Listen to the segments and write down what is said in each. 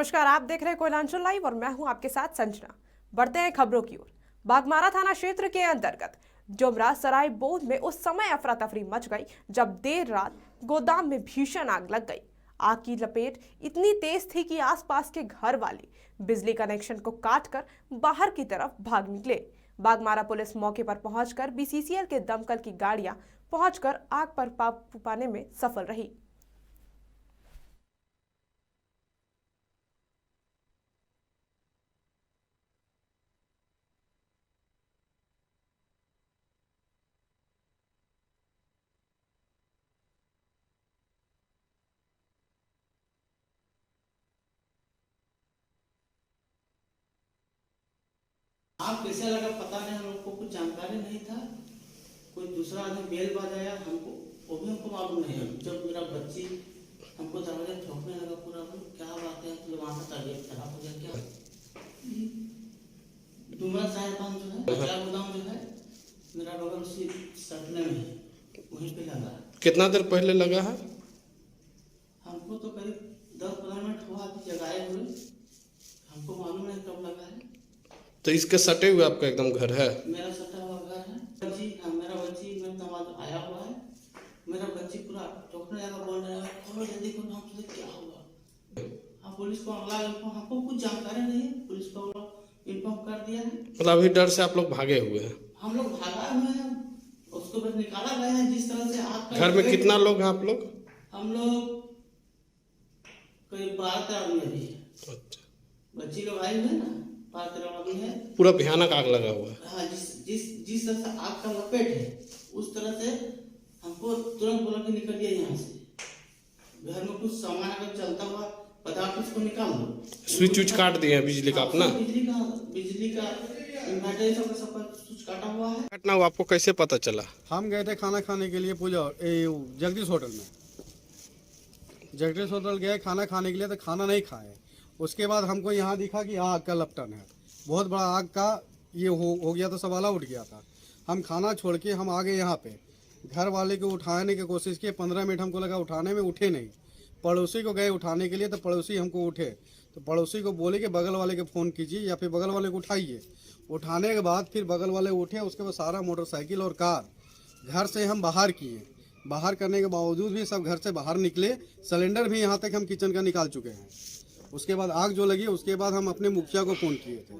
नमस्कार, आप देख रहे हैं कोयलांचल लाइव और मैं हूं आपके साथ संजना। बढ़ते हैं खबरों की ओर। बाघमारा थाना क्षेत्र के अंतर्गत जोमरा सराय बोध में उस समय अफरा तफरी मच गई जब देर रात गोदाम में भीषण आग लग गई। आग की लपेट इतनी तेज थी कि आसपास के घर वाले बिजली कनेक्शन को काटकर बाहर की तरफ भाग निकले। बाघमारा पुलिस मौके पर पहुंचकर बीसीसीएल के दमकल की गाड़ियां पहुंचकर आग पर काबू पाने में सफल रही। आग कैसे लगा पता नहीं, हम लोग को कुछ जानकारी नहीं था। कोई दूसरा आदमी बेल बजाया, हमको वो भी हमको मालूम नहीं है। जब मेरा बच्ची हमको दरवाजा ठोकने लगा, पूरा क्या बात है, तो वहाँ से तबीयत खराब हो गया। क्या डुमरा साहिब जो है, अगला गोदाम जो है मेरा बगल उसी सटने में है, वहीं पे लगा। कितना देर पहले लगा है? हमको तो करीब 10-15 मिनट हुआ कि जगाए हुए, हमको मालूम नहीं कब लगा है। तो इसके सटे हुए आपका एकदम घर है? मेरा सटा हुआ घर है। बच्ची, हाँ मेरा बच्ची, मेरा दामाद आया हुआ है। मेरा बच्ची पूरा ठोकने लगा, बोल रहा है थोड़ा जल्दी करो, हमसे क्या हुआ। हाँ पुलिस को हमको कुछ जानकारी नहीं है, पुलिस को इन्फॉर्म कर दिया है। मतलब अभी डर से आप लोग भागे हुए हैं? हम लोग भागा हुए हैं, उसको बस निकाला गया है। जिस तरह से आग घर में कितना लोग हैं आप लोग? हम लोग करीब 12 आदमी है। अच्छा, बच्ची लोग आई हुए हैं ना, 12 आदमी है। पूरा भयानक आग लगा हुआ है। हाँ, जिस तरह से आग का लपेट है, उस तरह से हमको तुरंत बोला कि निकलिए यहाँ से। घर में कुछ सामान अगर चलता हुआ पदार्थ उसको निकाल दो। स्विच काट दिए हैं बिजली का अपना? बिजली का इन्वर्टर सब स्विच काटा हुआ है। घटना हुआ, आपको कैसे पता चला? हम गए थे खाना खाने के लिए पूजा जगदीश होटल में। जगदीश होटल गए खाना खाने के लिए, तो खाना नहीं खाए। उसके बाद हमको यहाँ दिखा कि आग का लपटन है, बहुत बड़ा आग का ये हो गया, तो सवाला उठ गया था। हम खाना छोड़ के हम आ गए यहाँ पे। घर वाले को उठाने की कोशिश की, 15 मिनट हमको लगा उठाने में, उठे नहीं। पड़ोसी को गए उठाने के लिए, तो पड़ोसी हमको उठे, तो पड़ोसी को बोले कि बगल वाले को फ़ोन कीजिए या फिर बगल वाले को उठाइए। उठाने के बाद फिर बगल वाले उठे, उसके बाद सारा मोटरसाइकिल और कार घर से हम बाहर किए। बाहर करने के बावजूद भी सब घर से बाहर निकले। सिलेंडर भी यहाँ तक हम किचन का निकाल चुके हैं। उसके बाद आग जो लगी, उसके बाद हम अपने मुखिया को फ़ोन किए थे,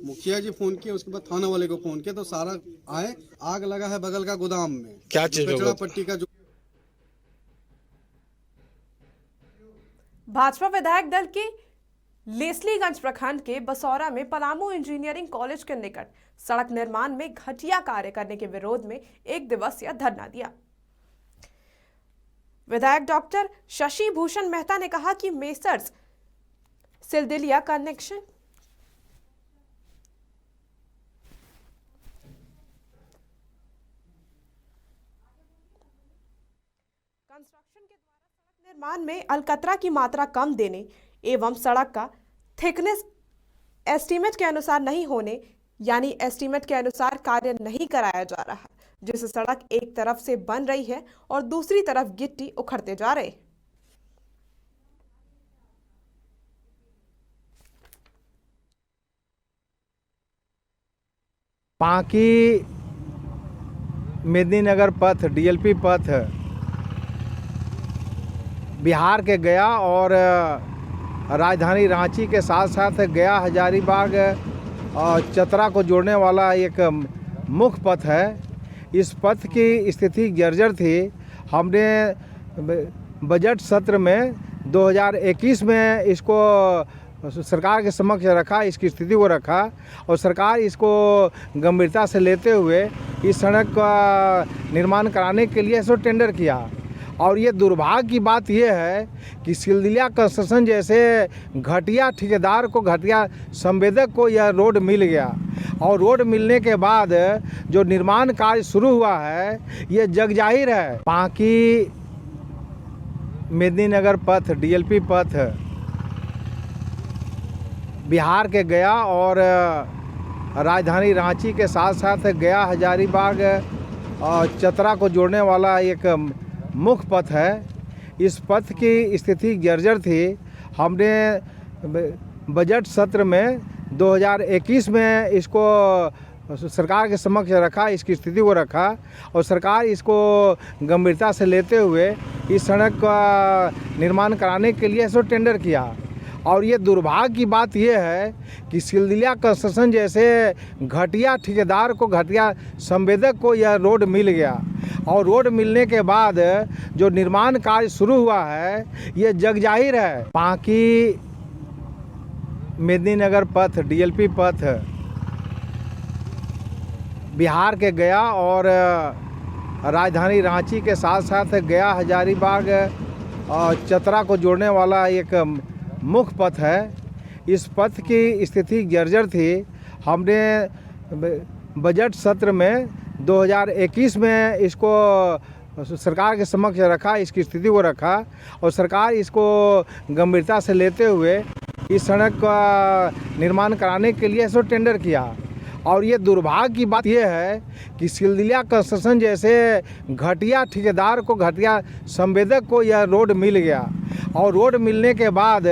मुखिया जी फ़ोन किए, उसके बाद थाना वाले को फ़ोन किया, तो सारा आए। आग लगा है बगल का गोदाम में, क्या चीज कचरा पट्टी का जो। भाजपा विधायक दल के लेस्लीगंज प्रखंड के बसौरा में पलामू इंजीनियरिंग कॉलेज के निकट सड़क निर्माण में घटिया कार्य करने के विरोध में 1 दिवसीय धरना दिया। विधायक डॉक्टर शशि भूषण मेहता ने कहा कि मेसर्स सिलदिलिया कंस्ट्रक्शन के द्वारा सड़क निर्माण में अलकतरा की मात्रा कम देने एवं सड़क का थिकनेस एस्टीमेट के अनुसार नहीं होने, यानी एस्टीमेट के अनुसार कार्य नहीं कराया जा रहा, जिससे सड़क एक तरफ से बन रही है और दूसरी तरफ गिट्टी उखड़ते जा रहे। पांकी मेदिनीनगर पथ डीएलपी पथ बिहार के गया और राजधानी रांची के साथ साथ गया हजारीबाग और चतरा को जोड़ने वाला एक मुख्य पथ है। इस पथ की स्थिति जर्जर थी। हमने बजट सत्र में 2021 में इसको सरकार के समक्ष रखा, इसकी स्थिति को रखा, और सरकार इसको गंभीरता से लेते हुए इस सड़क का निर्माण कराने के लिए इसको टेंडर किया। और ये दुर्भाग्य की बात यह है कि सिलदिलिया कंस्ट्रक्शन जैसे घटिया ठेकेदार को, घटिया संवेदक को यह रोड मिल गया, और रोड मिलने के बाद जो निर्माण कार्य शुरू हुआ है ये जगजाहिर है। पांकी मेदिनीनगर पथ डीएलपी पथ बिहार के गया और राजधानी रांची के साथ साथ गया हजारीबाग और चतरा को जोड़ने वाला एक मुख्य पथ है। इस पथ की स्थिति जर्जर थी। हमने बजट सत्र में 2021 में इसको सरकार के समक्ष रखा, इसकी स्थिति को रखा और सरकार इसको गंभीरता से लेते हुए इस सड़क का निर्माण कराने के लिए इसको टेंडर किया। और ये दुर्भाग्य की बात यह है कि सिलदिलिया कंस्ट्रक्शन जैसे घटिया ठेकेदार को, घटिया संवेदक को यह रोड मिल गया और रोड मिलने के बाद जो निर्माण कार्य शुरू हुआ है ये जगजाहिर है। बाकी मेदिनीनगर पथ, डीएलपी पथ बिहार के गया और राजधानी रांची के साथ साथ गया, हजारीबाग और चतरा को जोड़ने वाला एक मुख्य पथ है। इस पथ की स्थिति जर्जर थी। हमने बजट सत्र में 2021 में इसको सरकार के समक्ष रखा, इसकी स्थिति को रखा और सरकार इसको गंभीरता से लेते हुए इस सड़क का निर्माण कराने के लिए इसको टेंडर किया। और ये दुर्भाग्य की बात यह है कि सिलदिलिया कंस्ट्रक्शन जैसे घटिया ठेकेदार को, घटिया संवेदक को यह रोड मिल गया और रोड मिलने के बाद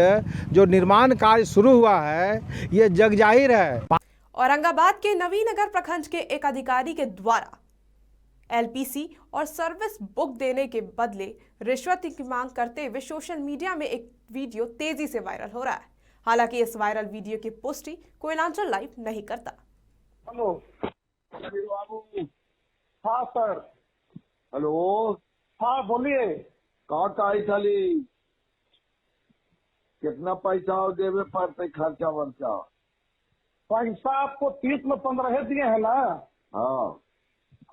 जो निर्माण कार्य शुरू हुआ है ये जगजाहिर है। औरंगाबाद के नवीनगर प्रखंड के एक अधिकारी के द्वारा एलपीसी और सर्विस बुक देने के बदले रिश्वत की मांग करते हुए सोशल मीडिया में एक वीडियो तेजी से वायरल हो रहा है। हालांकि इस वायरल वीडियो की पुष्टि कोयलांचल लाइव नहीं करता। हेलो बाबू। हाँ सर। हेलो। हाँ बोलिए। का आई थाली कितना पैसा देवे पड़ते खर्चा वर्चा? पैसा आपको 30 में 15 दिए है ना? हाँ।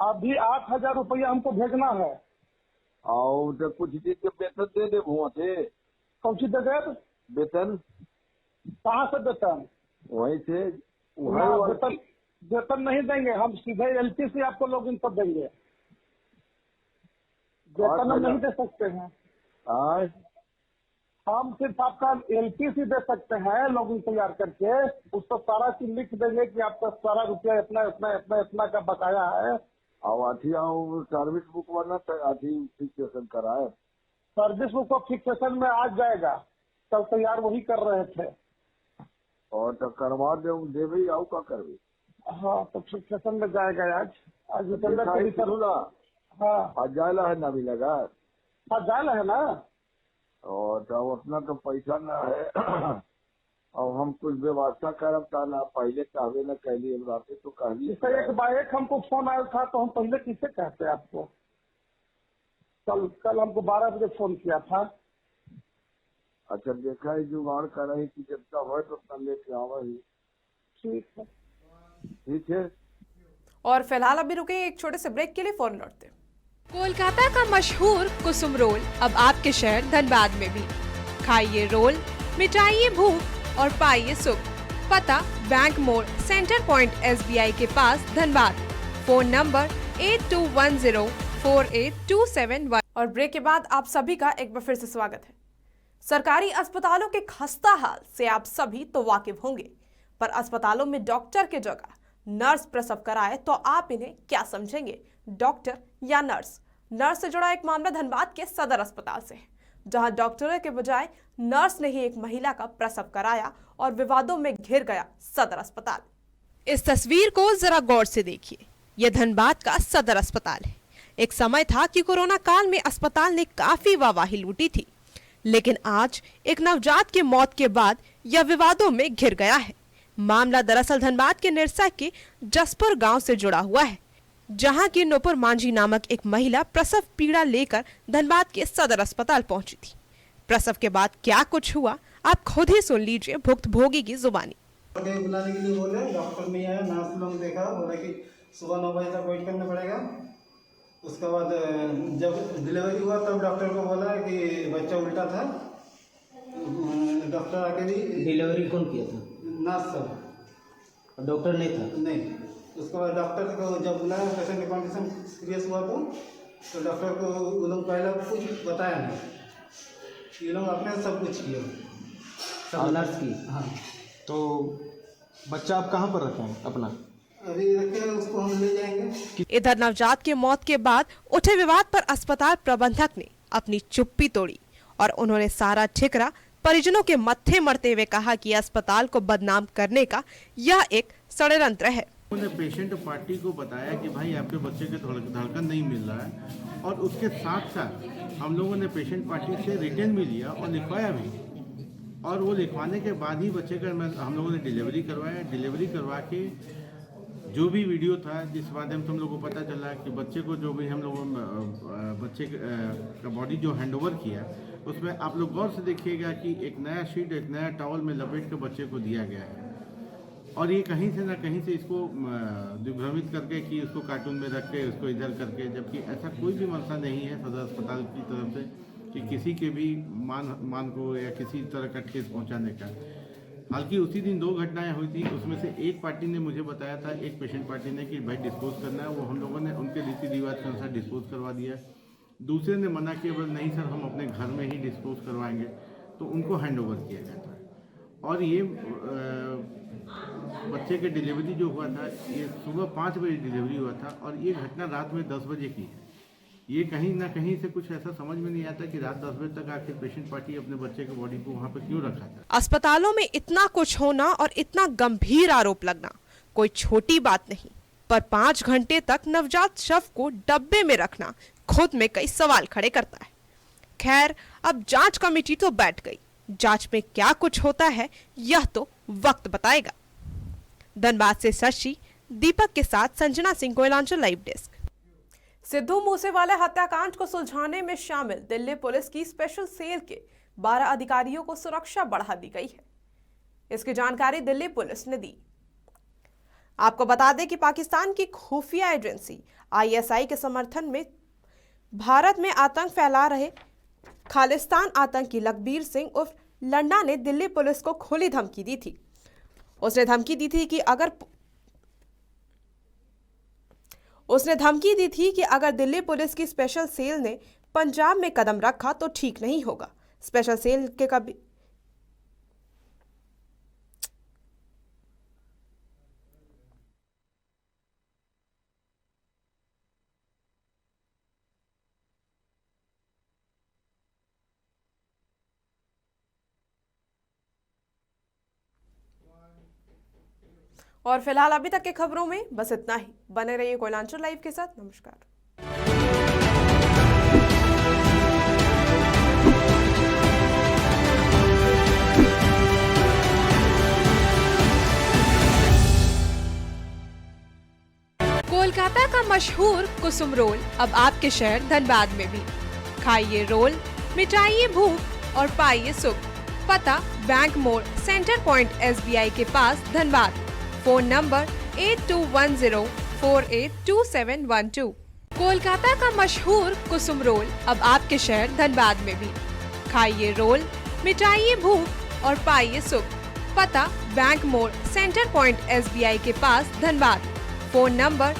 अभी 8,000 रुपया हमको भेजना है। और तो कुछ दिन के वेतन दे दे वहाँ से। कौन सी दे? वेतन कहाँ से वेतन? वहीं से। वेतन नहीं देंगे हम, सीधे एलपीसी आपको लॉगिन कर देंगे। वेतन हम नहीं दे सकते हैं। हम सिर्फ आपका एलपीसी दे सकते हैं लॉगिन तैयार करके, उसको सारा चीज लिख देंगे कि आपका सारा रुपया इतना इतना इतना इतना का बकाया है। और सर्विस बुक वाला फिक्सेशन कराए। सर्विस बुक को फिक्सेशन में आ जाएगा, कल तैयार वही कर रहे थे। और तो करवा देवे आओ का करवे? हाँ तो फिक्सेशन में जाएगा आज हाँ आज जायला है ना भी लगा। हाँ जायला है ना। और तो उतना तो पैसा ना है और हम कुछ व्यवस्था करब ना, पहले कहवे न कहली रात तो कहली। एक बार एक हमको फोन आया था तो हम पहले किसे कहते आपको? कल हमको 12 बजे फोन किया था। अच्छा देखा है जुगाड़ कर रही कि जितना हो तो उतना लेके आवा ही। ठीक है। ठीक है। और फिलहाल अभी रुके एक छोटे से ब्रेक के लिए, फौरन लौटते हैं। कोलकाता का मशहूर कुसुम रोल अब आपके शहर धनबाद में भी। खाइए रोल, मिटाइए भूख और पाइए सुख। पता बैंक मोड़, सेंटर पॉइंट SBI के पास धनबाद। Phone number 82104827। और ब्रेक के बाद आप सभी का एक बार फिर से स्वागत है। सरकारी अस्पतालों के खस्ता हाल से आप सभी तो वाकिफ होंगे, पर अस्पतालों में डॉक्टर की जगह नर्स प्रसव कराए तो आप इन्हें क्या समझेंगे, डॉक्टर या नर्स? नर्स से जुड़ा एक मामला धनबाद के सदर अस्पताल से है, जहां डॉक्टरों के बजाय नर्स ने ही एक महिला का प्रसव कराया और विवादों में घिर गया सदर अस्पताल। इस तस्वीर को जरा गौर से देखिए। यह धनबाद का सदर अस्पताल है। एक समय था कि कोरोना काल में अस्पताल ने काफी वाहवाही लूटी थी, लेकिन आज एक नवजात की मौत के बाद यह विवादों में घिर गया है। मामला दरअसल धनबाद के निरसा के जसपुर गांव से जुड़ा हुआ है, जहां की नुपुर मांझी नामक एक महिला प्रसव पीड़ा लेकर धनबाद के सदर अस्पताल पहुंची थी। प्रसव के बाद क्या कुछ हुआ आप खुद ही सुन लीजिए भुक्तभोगी की जुबानी। बुलाने के लिए बोले, डॉक्टर नहीं आया, नर्स लोग देखा, बोला कि सुबह 9 बजे तक वेट करना पड़ेगा। उसके बाद जब डिलीवरी हुआ तब डॉक्टर को बोला कि बच्चा उल्टा था। डॉक्टर आके भी डिलीवरी कौन किया था? नर्स सब। डॉक्टर नहीं था? नहीं। उसके बाद डॉक्टर को जब बुलाया, पेशेंट की कंडीशन सीरियस हुआ तो डॉक्टर को वो लोग पहले कुछ बताया नहीं, ये लोग अपने सब कुछ किया, सब नर्स की। हाँ। तो बच्चा आप कहाँ पर रखे हैं अपना? अभी रखे हैं, उसको हम ले जाएंगे। इधर नवजात के मौत के बाद उठे विवाद पर अस्पताल प्रबंधक ने अपनी चुप्पी तोड़ी और उन्होंने सारा ठिकरा परिजनों के मत्थे मरते हुए कहा कि अस्पताल को बदनाम करने का यह एक षड्यंत्र है। उन्होंने पेशेंट पार्टी को बताया कि भाई आपके बच्चे के धड़कन नहीं मिल रहा है, और उसके साथ साथ हम लोगों ने पेशेंट पार्टी से रिटर्न भी लिया और लिखवाया भी, और वो लिखवाने के बाद ही बच्चे का हम लोगों ने डिलीवरी करवाया। डिलीवरी करवा के जो भी वीडियो था जिस माध्यम से हम लोग को पता चला कि बच्चे को जो भी हम लोगों बच्चे का बॉडी जो हैंडओवर किया, उसमें आप लोग गौर से देखिएगा कि एक नया शीट एक नया टॉवल में लपेट के बच्चे को दिया गया है, और ये कहीं से ना कहीं से इसको दिग्भ्रमित करके कि उसको कार्टून में रख के उसको इधर करके, जबकि ऐसा कोई भी मंशा नहीं है सदर अस्पताल की तरफ से कि किसी के भी मान को या किसी तरह का ठेस पहुंचाने का। हालांकि उसी दिन 2 घटनाएं हुई थी, उसमें से एक पार्टी ने मुझे बताया था, एक पेशेंट पार्टी ने कि भाई डिस्पोज करना है, वो हम लोगों ने उनके रीति रिवाज के अनुसार डिस्पोज करवा दिया। दूसरे ने मना किया, बोले नहीं सर हम अपने घर में ही डिस्पोज करवाएंगे, तो उनको हैंड ओवर किया गया था। और ये बच्चे के डिलीवरी जो हुआ था, ये सुबह 5 बजे डिलीवरी हुआ था, और ये घटना रात में 10 बजे की है। ये कहीं ना कहीं से कुछ ऐसा समझ में नहीं आता कि रात 10 बजे तक आखिर पेशेंट पार्टी अपने बच्चे के बॉडी को वहाँ पे क्यों रखा था। अस्पतालों में इतना कुछ होना और इतना गंभीर आरोप लगना कोई छोटी बात नहीं, पर 5 घंटे तक नवजात शव को डब्बे में रखना खुद में कई सवाल खड़े करता है। खैर, अब जांच कमेटी तो बैठ गई, जांच में क्या कुछ होता है यह तो वक्त बताएगा। धनबाद से शशि दीपक के साथ संजना सिंह, कोयलांचल लाइव डेस्क। सिद्धू मूसेवाला हत्याकांड को सुलझाने में शामिल दिल्ली पुलिस की स्पेशल सेल के 12 अधिकारियों को सुरक्षा बढ़ा दी गई है। इसकी जानकारी दिल्ली पुलिस ने दी। आपको बता दें कि पाकिस्तान की खुफिया एजेंसी ISI के समर्थन में भारत में आतंक फैला रहे खालिस्तान आतंकी लखबीर सिंह उर्फ लंडा ने दिल्ली पुलिस को खुली धमकी दी थी। उसने धमकी दी थी कि अगर दिल्ली पुलिस की स्पेशल सेल ने पंजाब में कदम रखा तो ठीक नहीं होगा। स्पेशल सेल के कभी और फिलहाल अभी तक के खबरों में बस इतना ही। बने रहिए कोयलांचल लाइव के साथ। नमस्कार। कोलकाता का मशहूर कुसुम रोल अब आपके शहर धनबाद में भी। खाइए रोल, मिटाइए भूख और पाइए सुख। पता बैंक मोड़, सेंटर पॉइंट SBI के पास, धनबाद। Phone number 8210482712। कोलकाता का मशहूर कुसुम रोल अब आपके शहर धनबाद में भी। खाइए रोल, मिटाइए भूख और पाइए सुख। पता बैंक मोड़, सेंटर पॉइंट SBI के पास, धनबाद। Phone number